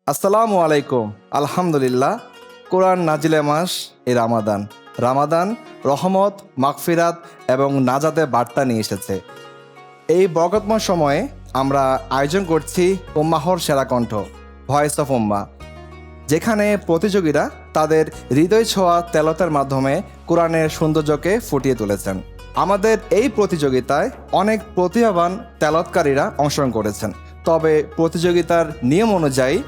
আসসালামু আলাইকুম। আলহামদুলিল্লাহ। কোরআন নাজিলে মাস রামাদান। রামাদান রহমত, মাগফিরাত এবং নাজাতের বার্তা নিয়ে এসেছে। এই বরকতময় সময়ে আমরা আয়োজন করছি উম্মাহর সেরা কণ্ঠ, ভয়েস অফ উম্মা, যেখানে প্রতিযোগীরা তাদের হৃদয় ছোঁয়া তেলতের মাধ্যমে কোরআনের সৌন্দর্যকে ফুটিয়ে তুলেছেন। আমাদের এই প্রতিযোগিতায় অনেক প্রতিভাবান তেলাওয়াতকারীরা অংশগ্রহণ করেছেন। তবে প্রতিযোগিতার নিয়ম অনুযায়ী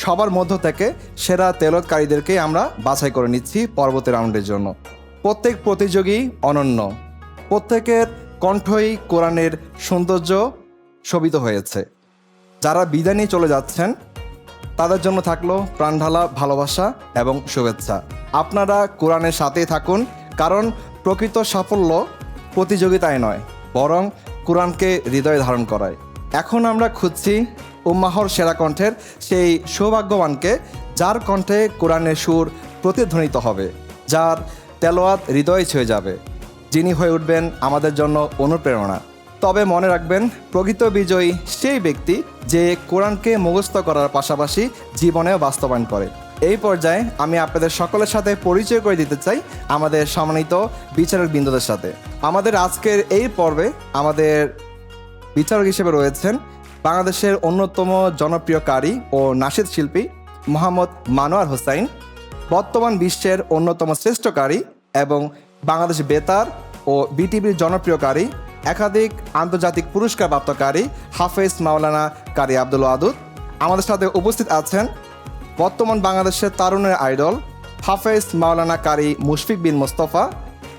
সবার মধ্য থেকে সেরা তেলাওয়াতকারীদেরকে আমরা বাছাই করে নিচ্ছি পরবর্তী রাউন্ডের জন্য। প্রত্যেক প্রতিযোগী অনন্য, প্রত্যেকের কণ্ঠই কোরআনের সৌন্দর্য শোভিত হয়েছে। যারা বিদায় নিয়ে চলে যাচ্ছেন তাদের জন্য থাকলো প্রাণঢালা ভালোবাসা এবং শুভেচ্ছা। আপনারা কোরআনের সাথেই থাকুন, কারণ প্রকৃত সাফল্য প্রতিযোগিতায় নয়, বরং কোরআনকে হৃদয়ে ধারণ করায়। এখন আমরা খুঁজছি উম্মাহর সেরা কণ্ঠের সেই সৌভাগ্যবানকে, যার কণ্ঠে কোরআনের সুর প্রতিধ্বনিত হবে, যার তেলাওয়াত হৃদয়ে ছুঁয়ে যাবে, যিনি হয়ে উঠবেন আমাদের জন্য অনুপ্রেরণা। তবে মনে রাখবেন, প্রকৃত বিজয়ী সেই ব্যক্তি যে কোরআনকে মুখস্থ করার পাশাপাশি জীবনেও বাস্তবায়ন করে। এই পর্যায়ে আমি আপনাদের সকলের সাথে পরিচয় করে দিতে চাই আমাদের সম্মানিত বিচারক বৃন্দদের সাথে। আমাদের আজকের এই পর্বে আমাদের বিচারক হিসেবে রয়েছেন বাংলাদেশের অন্যতম জনপ্রিয় কারি ও নাশিদ শিল্পী মোহাম্মদ মানোয়ার হোসাইন, বর্তমান বিশ্বের অন্যতম শ্রেষ্ঠ কারি এবং বাংলাদেশ বেতার ও বিটিভির জনপ্রিয় কারি, একাধিক আন্তর্জাতিক পুরস্কার প্রাপ্তকারী হাফেজ মাওলানা কারি আব্দুল ওয়াদুদ। আমাদের সাথে উপস্থিত আছেন বর্তমান বাংলাদেশের তারুণের আইডল হাফেজ মাওলানা কারি মুশফিক বিন মোস্তফা।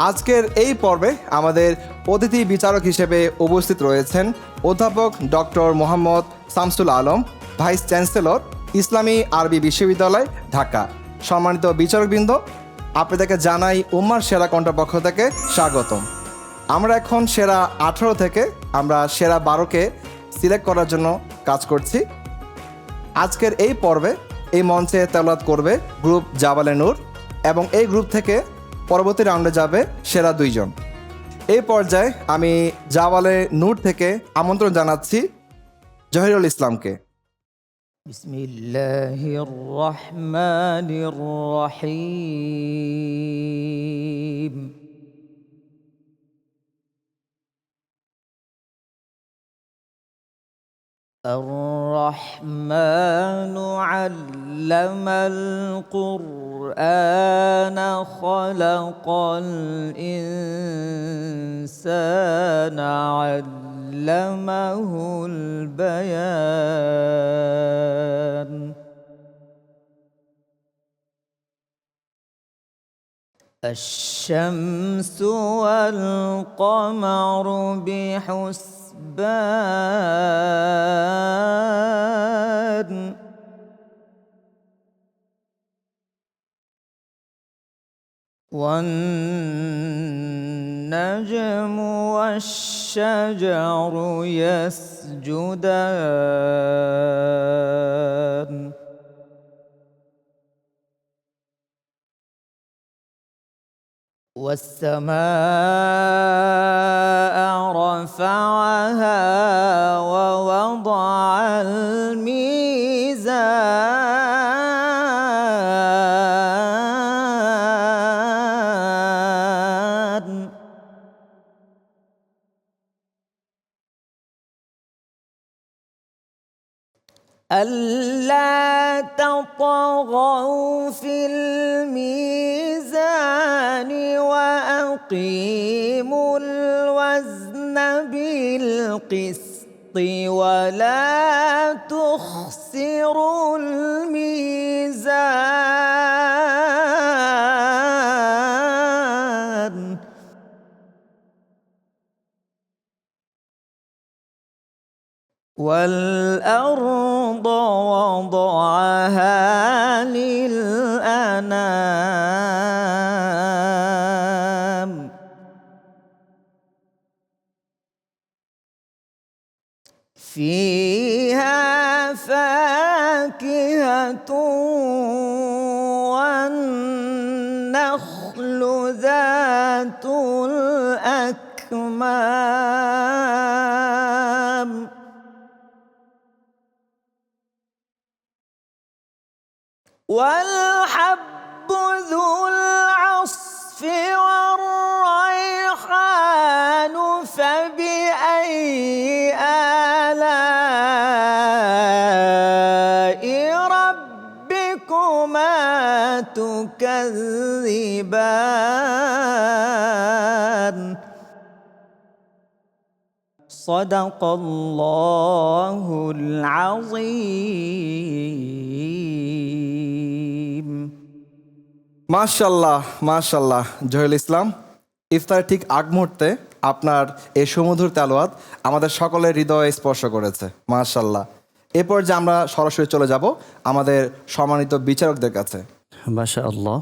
আজকের এই পর্বে আমাদের অতিথি বিচারক হিসেবে উপস্থিত রয়েছেন অধ্যাপক doctor Mohammad Shamsul Alam, vice chancellor, ইসলামী আরবি বিশ্ববিদ্যালয়, ঢাকা। সম্মানিত বিচারকবৃন্দ, আপনাদেরকে জানাই উম্মার সেরা কণ্ঠ পক্ষ থেকে স্বাগতম। আমরা এখন সেরা 18 থেকে আমরা সেরা 12কে সিলেক্ট করার জন্য কাজ করছি। আজকের এই পর্বে এই মঞ্চে তেলাওয়াত করবে গ্রুপ জাবালে নূর, এবং এই গ্রুপ থেকে পরবর্তী রাউন্ডে যাবে সেরা 2 জন। এই পর্যায়ে আমি জাবালে নূর থেকে আমন্ত্রণ জানাচ্ছি জহিরুল ইসলামকে। বিসমিল্লাহির রহমানির রহিম। الرحمن علم القرآن خلق الإنسان علمه البيان الشمس والقمر بحسبان والنجم والشجر يسجدان والسماء رفعها ووضع الميزان ألا تطغوا في الميزان وأقيموا الوزن بالقسط ولا تخسروا الميزان والأرض وضعها للأنام فيها فاكهة والنخل ذات الأكمام والحب ذو العصف والريحان فبأي آلاء ربكما تكذبان صدق الله العظيم মাশাল্লাহ মাশাল্লাহ। জহিরুল ইসলাম, ইফতারের ঠিক আগ মুহূর্তে আপনার এই সুমধুর তেলাওয়াত আমাদের সকলের হৃদয়ে স্পর্শ করেছে। মাশাল্লাহ। এরপর যে আমরা সরাসরি চলে যাব আমাদের সম্মানিত বিচারকদের কাছে। মাশা আল্লাহ,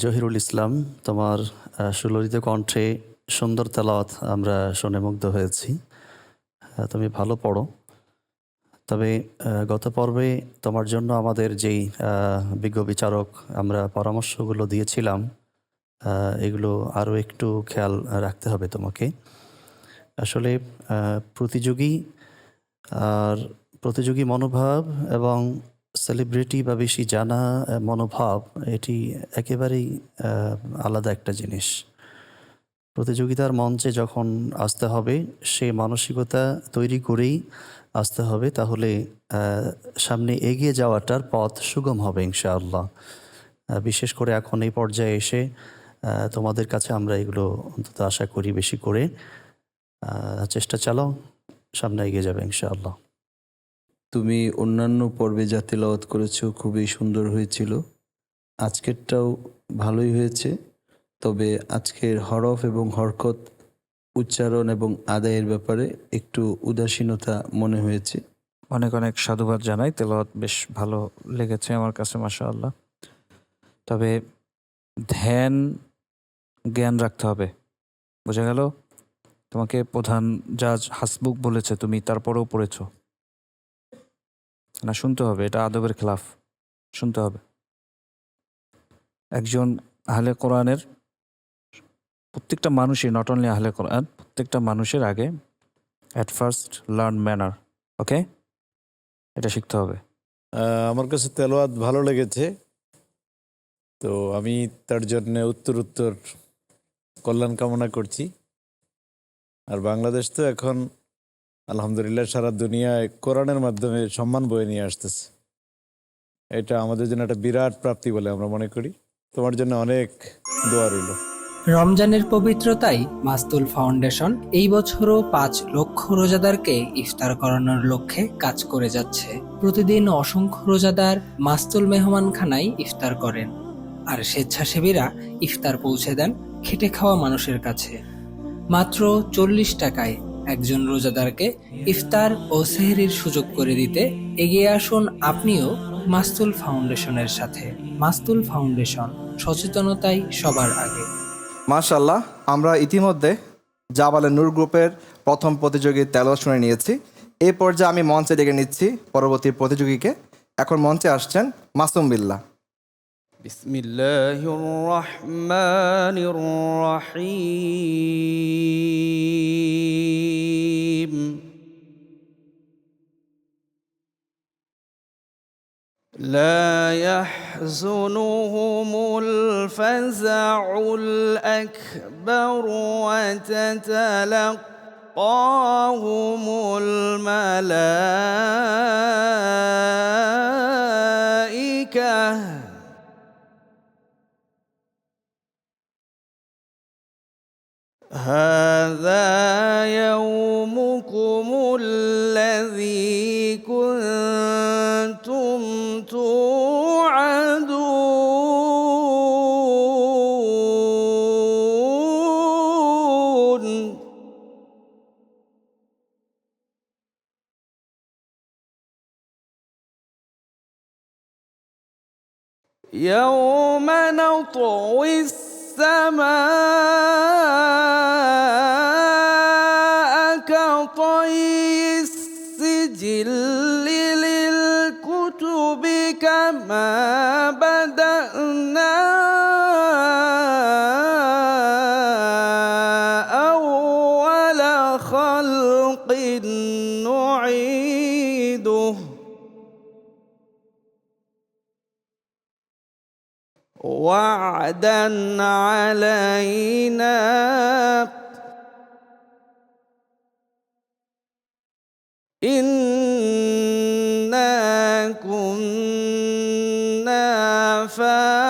জহিরুল ইসলাম, তোমার সুললিত কণ্ঠে সুন্দর তেলাওয়াত আমরা শুনে মুগ্ধ হয়েছি। তুমি ভালো পড়ো। তবে গত পর্বে তোমার জন্য আমাদের যেই বিজ্ঞ বিচারক আমরা পরামর্শগুলো দিয়েছিলাম, এগুলো আরও একটু খেয়াল রাখতে হবে তোমাকে। আসলে প্রতিযোগী মনোভাব এবং সেলিব্রিটি বা বেশি জানা মনোভাব, এটি একেবারেই আলাদা একটা জিনিস। প্রতিযোগিতার মঞ্চে যখন আসতে হবে, সে মানসিকতা তৈরি করেই আসতে হবে, তাহলে সামনে এগিয়ে যাওয়াটার পথ সুগম হবে ইনশাআল্লাহ। বিশেষ করে এখন এই পর্যায়ে এসে তোমাদের কাছে আমরা এগুলো অন্তত আশা করি বেশি করে চেষ্টা চালাও, সামনে এগিয়ে যাবে ইনশাআল্লাহ। তুমি অন্যান্য পর্বে যা তেলাওয়াত করেছো খুবই সুন্দর হয়েছিল, আজকেরটাও ভালোই হয়েছে। তবে আজকের হরফ এবং হরকত, উচ্চারণ এবং আদায়ের ব্যাপারে একটু উদাসীনতা মনে হয়েছে। অনেক অনেক সাধুবাদ জানাই, তেলাওয়াত বেশ ভালো লেগেছে আমার কাছে মাশাআল্লাহ। তবে ধ্যান জ্ঞান রাখতে হবে, বোঝা গেল? তোমাকে প্রধান জাজ হাসবুক বলেছে, তুমি তারপরেও পড়েছো না? শুনতে হবে, এটা আদবের খেলাফ, শুনতে হবে। একজন আহলে কোরআনের, প্রত্যেকটা মানুষই, নট অনলি আহলে কোরআন, প্রত্যেকটা মানুষের আগে অ্যাট ফার্স্ট লার্ন ম্যানার। ওকে, এটা শিখতে হবে। আমার কাছে তেলাওয়াত ভালো লেগেছে, তো আমি তার জন্য উত্তর কল্যাণ কামনা করছি। আর বাংলাদেশ তো এখন আলহামদুলিল্লাহ সারা দুনিয়ায় কোরআনের মাধ্যমে সম্মান বয়ে নিয়ে আসতেছে। এটা আমাদের জন্য একটা বিরাট প্রাপ্তি বলে আমরা মনে করি। তোমার জন্য অনেক দোয়া রইল। রমজানের পবিত্রতায় মাস্তুল ফাউন্ডেশন এই বছরও 5 লক্ষ রোজাদারকে ইফতার করানোর লক্ষ্যে কাজ করে যাচ্ছে। প্রতিদিন অসংখ্য রোজাদার মাস্তুল মেহমানখানায় ইফতার করেন, আর স্বেচ্ছাসেবীরা ইফতার পৌঁছে দেন খেটে খাওয়া মানুষের কাছে। মাত্র 40 টাকায় একজন রোজাদারকে ইফতার ও সেহরির সুযোগ করে দিতে এগিয়ে আসুন আপনিও মাস্তুল ফাউন্ডেশনের সাথে। মাস্তুল ফাউন্ডেশন, সচেতনতাই সবার আগে। মাশাল্লাহ, আমরা ইতিমধ্যে জাবালে নূর গ্রুপের প্রথম প্রতিযোগীর তেলাওয়াত শুনে নিয়েছি। এই পর্যায়ে আমি মঞ্চে ডেকে নিচ্ছি পরবর্তী প্রতিযোগীকে। এখন মঞ্চে আসছেন মাসুম বিল্লাহ। বিসমিল্লাহির রহমানির রহিম। لا يحزنهم الفزع الأكبر وتتلقاهم الملائكة هذا يومكم الذي كنتم توعدون يوم نطوي السماء كطي السجل للكتب كما بدأنا أول خلق نعيده وعدا علينا إنا كنا فاعلين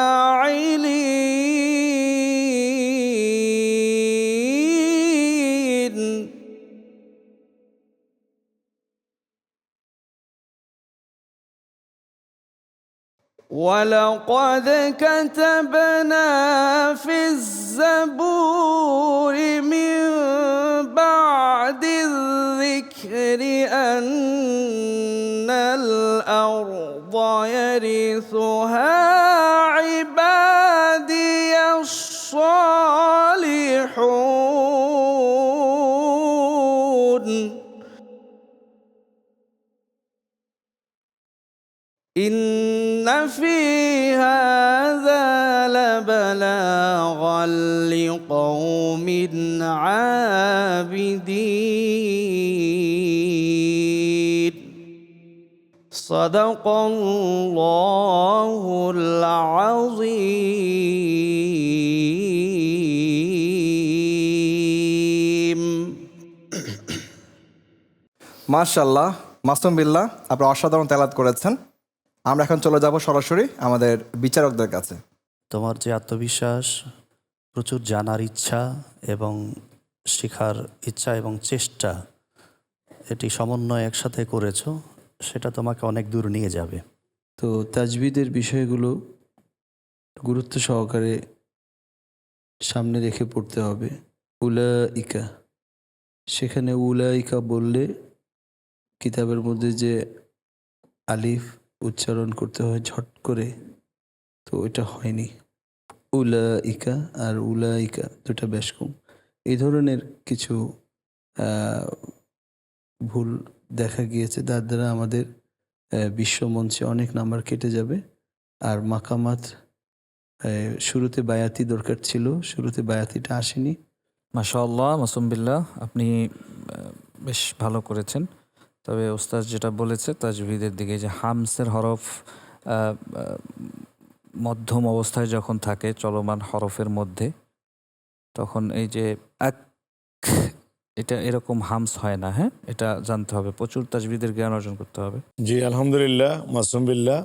ولقد كتبنا في الزبور من بعد الذكر أن الأرض يرثها عبادي الصالحون إن في هذا لبلاغا لقوم عابدين صدق الله العظيم মাশাআল্লাহ, মাসুম বিল্লাহ, আপনারা অসাধারণ তেলাওয়াত করেছেন। আমরা এখন চলে যাব সরাসরি আমাদের বিচারকদের কাছে। তোমার যে আত্মবিশ্বাস, প্রচুর জানার ইচ্ছা এবং শেখার ইচ্ছা এবং চেষ্টা, এটি সমন্বয় একসাথে করেছো, সেটা তোমাকে অনেক দূর নিয়ে যাবে। তো তাজবিদের বিষয়গুলো গুরুত্ব সহকারে সামনে রেখে পড়তে হবে। উলাইকা, সেখানে উলাইকা বললে কিতাবের মধ্যে যে আলিফ উচ্চারণ করতে হয় ঝট করে, তো এটা হয়নি। উলাইকা আর উলাইকা দুটা বেশ কম। এই ধরনের কিছু ভুল দেখা গিয়েছে, তার দ্বারা আমাদের বিশ্বমঞ্চে অনেক নাম্বার কেটে যাবে। আর মাকামাত, শুরুতে বায়াতি দরকার ছিল, শুরুতে বায়াতিটা আসেনি। মাশাআল্লাহ, মাসুম বিল্লাহ, আপনি বেশ ভালো করেছেন। তবে ওস্তাদ যেটা বলেছে তাজভিদের দিকে, যে হামসের হরফ মধ্যম অবস্থায় যখন থাকে চলমান হরফের মধ্যে, তখন এই যে এক, এটা এরকম হামস হয় না। হ্যাঁ, এটা জানতে হবে, প্রচুর তাজভিদের জ্ঞান অর্জন করতে হবে। জি আলহামদুলিল্লাহ, মাসুম বিল্লাহ,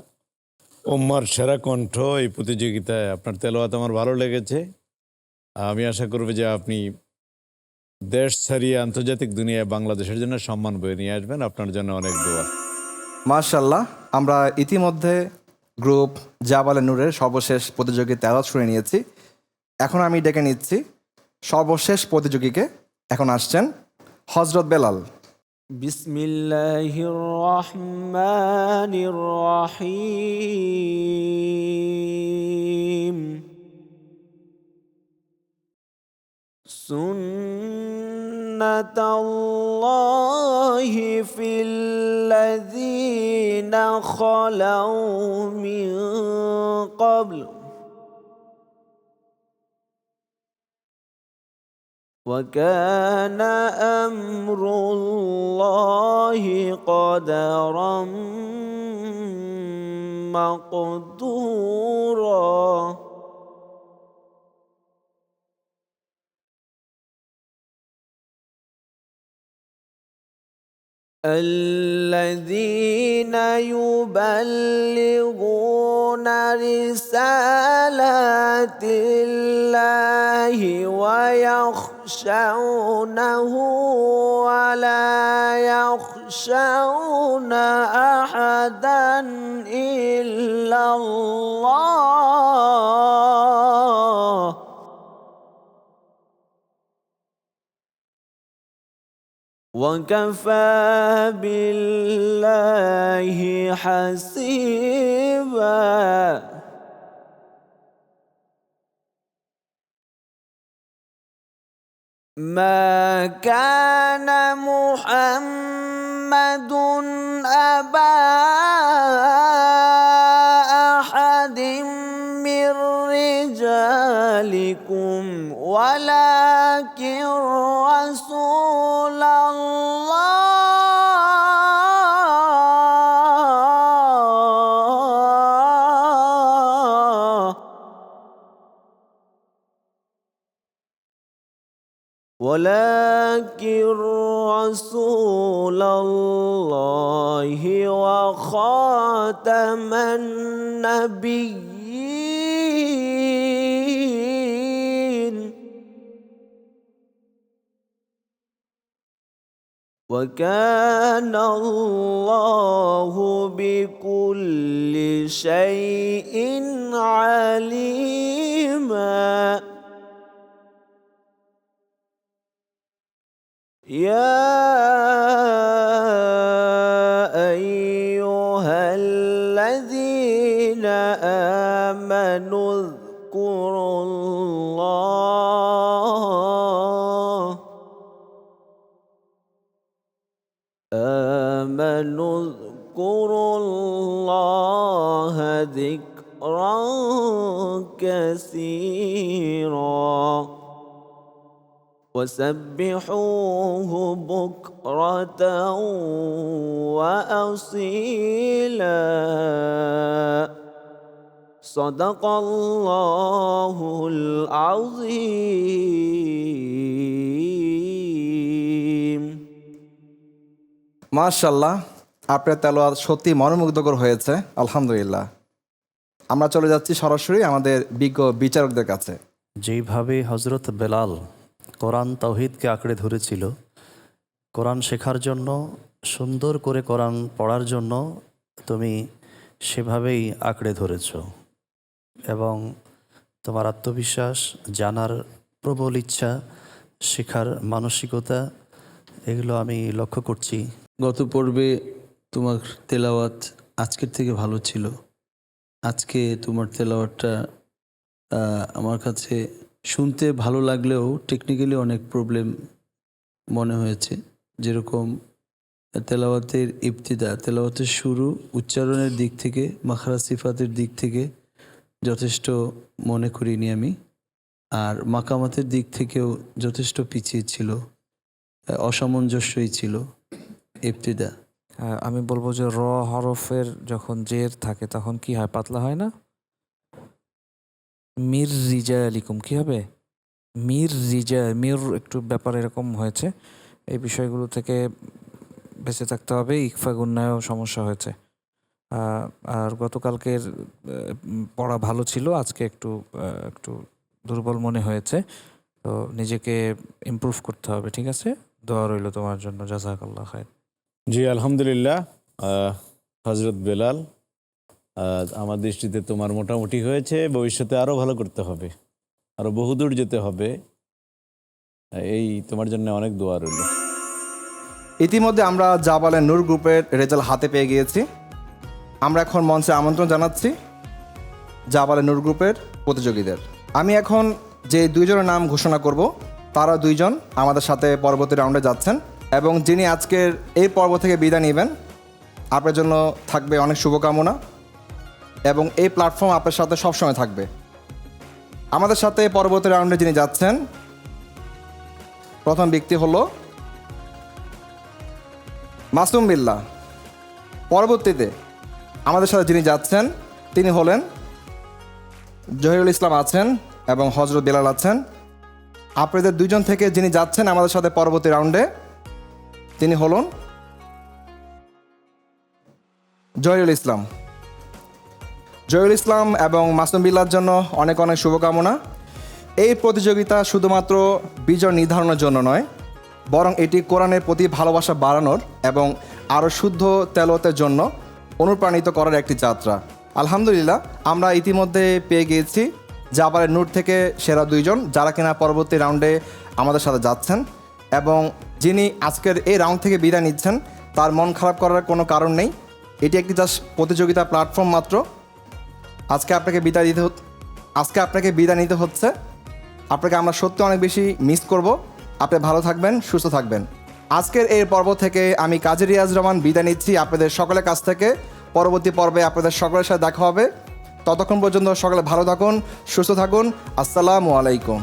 উম্মার সেরা কণ্ঠ এই প্রতিযোগিতায়। আপনার তেলাওয়াত আমার ভালো লেগেছে। আমি আশা করব যে আপনি দেশ ছাড়িয়ে আন্তর্জাতিক দুনিয়ায় বাংলাদেশের জন্য সম্মান বয়ে নিয়ে আসবেন। আপনার জন্য অনেক দোয়া। মাশাআল্লাহ, আমরা ইতিমধ্যে গ্রুপ জাবালে নূরের সর্বশেষ প্রতিযোগী তেলাওয়াত শুনে নিয়েছি। এখন আমি ডেকে নিচ্ছি সর্বশেষ প্রতিযোগীকে। এখন আসছেন হযরত বেলাল। বিসমিল্লাহির রহমানির রহিম। সুন্নাতাল্লাহি ফিল্লাযীনা খালাউ মিন ক্বাবল وكان أمر الله قدرا مقدورا الذين يبلغون رسالات الله ويخشونه ولا يخشون أحدا إلا الله وكفى بالله حسيبا ما كان محمد أبا أحد من رجالكم ولكن رسول الله ولكن رسول الله وخاتم النبيين وكان الله بكل شيء عليما يا أيها الذين آمنوا اذكروا الله ذكرا كثيرا وسبحوه بكرة وأصيلا صدق الله العظيم মাশাআল্লাহ, আপনার তেলাওয়াত সত্যি মনোমুগ্ধকর হয়েছে। আলহামদুলিল্লাহ। আমরা চলে যাচ্ছি সরাসরি আমাদের বিজ্ঞ বিচারকদের কাছে। যেইভাবে হজরত বেলাল কোরআন তাওহীদকে আঁকড়ে ধরেছিল, কোরআন শেখার জন্য, সুন্দর করে কোরআন পড়ার জন্য তুমি সেভাবেই আঁকড়ে ধরেছ এবং তোমার আত্মবিশ্বাস, জানার প্রবল ইচ্ছা, শেখার মানসিকতা, এগুলো আমি লক্ষ্য করছি। গত পর্বে তোমার তেলাওয়াত আজকের থেকে ভালো ছিল। আজকে তোমার তেলাওয়াতটা আমার কাছে শুনতে ভালো লাগলেও টেকনিক্যালি অনেক প্রবলেম মনে হয়েছে। যেরকম তেলাওয়াতের ইবতিদা, তেলাওয়াতের শুরু, উচ্চারণের দিক থেকে, মাখরাজ সিফাতের দিক থেকে যথেষ্ট মনে করিনি আমি। আর মাকামাতের দিক থেকেও যথেষ্ট পিছিয়ে ছিল, অসামঞ্জস্যই ছিল ইবতিদা। আমি বলবো যে র হরফের যখন জের থাকে তখন কি হয়, পাতলা হয় না? মির রিজা আলিকুম কি হবে? মির রিজা, মির একটু ব্যাপার এরকম হয়েছে। এই বিষয়গুলো থেকে বেঁচে থাকতে হবে। ইকফা গুন্নায়ও সমস্যা হয়েছে। আর গতকালকের পড়া ভালো ছিল, আজকে একটু একটু দুর্বল মনে হয়েছে। তো নিজেকে ইমপ্রুভ করতে হবে। ঠিক আছে, দোয়া রইল তোমার জন্য। জাযাকাল্লাহ খায়র। জি আলহামদুলিল্লাহ। হজরত বেলাল, আমার দৃষ্টিতে তোমার মোটামুটি হয়েছে। ভবিষ্যতে আরও ভালো করতে হবে, আরও বহুদূর যেতে হবে। এই তোমার জন্য অনেক দোয়া রইল। ইতিমধ্যে আমরা জাবালের নূর গ্রুপের রেজাল্ট হাতে পেয়ে গিয়েছি। আমরা এখন মঞ্চে আমন্ত্রণ জানাচ্ছি জাবালের নূর গ্রুপের প্রতিযোগীদের। আমি এখন যে দুইজনের নাম ঘোষণা করব, তারা দুইজন আমাদের সাথে পরবর্তী রাউন্ডে যাচ্ছেন এবং যিনি আজকের এই পর্ব থেকে বিদায় নেবেন, আপনার জন্য থাকবে অনেক শুভকামনা এবং এই প্ল্যাটফর্ম আপনার সাথে সবসময় থাকবে। আমাদের সাথে পরবর্তী রাউন্ডে যিনি যাচ্ছেন, প্রথম ব্যক্তি হলো মাসুম বিল্লাহ। পরবর্তীতে আমাদের সাথে যিনি যাচ্ছেন তিনি হলেন জহিরুল ইসলাম আছেন এবং হজরত বেলাল আছেন। আপনাদের দুইজন থেকে যিনি যাচ্ছেন আমাদের সাথে পরবর্তী রাউন্ডে, তিনি হলেন জহিরুল ইসলাম। জহিরুল ইসলাম এবং মাসুম বিল্লাহর জন্য অনেক অনেক শুভকামনা। এই প্রতিযোগিতা শুধুমাত্র বিজয় নির্ধারণের জন্য নয়, বরং এটি কোরআনের প্রতি ভালোবাসা বাড়ানোর এবং আরও শুদ্ধ তেলাওয়াতের জন্য অনুপ্রাণিত করার একটি যাত্রা। আলহামদুলিল্লাহ, আমরা ইতিমধ্যে পেয়ে গিয়েছি জাবালের নূর থেকে সেরা দুইজন, যারা কিনা পরবর্তী রাউন্ডে আমাদের সাথে যাচ্ছেন এবং যিনি আজকের এই রাউন্ড থেকে বিদায় নিচ্ছেন, তার মন খারাপ করার কোনো কারণ নেই। এটি একটি জাস্ট প্রতিযোগিতা প্ল্যাটফর্ম মাত্র। আজকে আপনাকে বিদায় নিতে হচ্ছে। আপনাকে আমরা সত্যি অনেক বেশি মিস করব। আপনি ভালো থাকবেন, সুস্থ থাকবেন। আজকের এই পর্ব থেকে আমি কাজী রিয়াজ রহমান বিদায় নিচ্ছি আপনাদের সকলের কাছ থেকে। পরবর্তী পর্বে আপনাদের সকলের সাথে দেখা হবে। ততক্ষণ পর্যন্ত সকলে ভালো থাকুন, সুস্থ থাকুন। আসসালামু আলাইকুম।